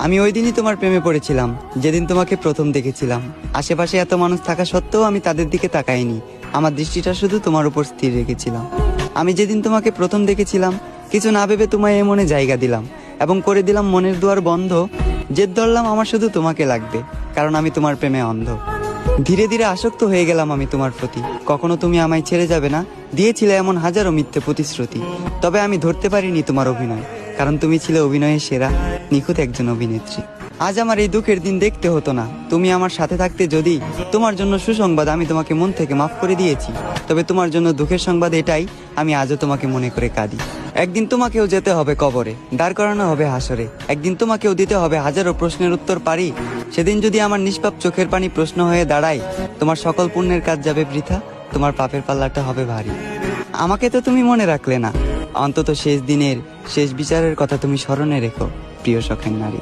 আমি ওই দিনই তোমার প্রেমে পড়েছিলাম, যেদিন তোমাকে প্রথম দেখেছিলাম। আশেপাশে এত মানুষ থাকা সত্ত্বেও আমি তাদের দিকে তাকাইনি, আমার দৃষ্টিটা শুধু তোমার উপর স্থির রেখেছিলাম। আমি যেদিন তোমাকে প্রথম দেখেছিলাম, কিছু না ভেবে তোমায় এ মনে জায়গা দিলাম এবং করে দিলাম মনের দুয়ার বন্ধ। জেদ ধরলাম আমার শুধু তোমাকে লাগবে, কারণ আমি তোমার প্রেমে অন্ধ। ধীরে ধীরে আসক্ত হয়ে গেলাম আমি তোমার প্রতি। কখনো তুমি আমায় ছেড়ে যাবে না দিয়েছিলে এমন হাজারো মিথ্যে প্রতিশ্রুতি। তবে আমি ধরতে পারিনি তোমার অভিনয়, কারণ তুমি ছিলে অভিনয়ের সেরা, নিখুঁত একজন অভিনেত্রী। আজ আমার এই দুঃখের দিন দেখতে হতো না, তুমি আমার সাথে থাকতে। যদি তোমার জন্য সুসংবাদ, আমি তোমাকে মন থেকে মাফ করে দিয়েছি। তবে তোমার জন্য দুঃখের সংবাদ এটাই, আমি আজও তোমাকে মনে করে কাঁদি। একদিন তোমাকেও যেতে হবে কবরে, দাঁড় করানো হবে হাসরে। একদিন তোমাকেও দিতে হবে হাজারো প্রশ্নের উত্তর পারি। সেদিন যদি আমার নিষ্পাপ চোখের পানি প্রশ্ন হয়ে দাঁড়ায়, তোমার সকল পুণ্যের কাজ যাবে বৃথা, তোমার পাপের পাল্লাটা হবে ভারী। আমাকে তো তুমি মনে রাখলে না, অন্তত শেষ দিনের শেষ বিচারের কথা তুমি স্মরণে রেখো, প্রিয় শখের নারী।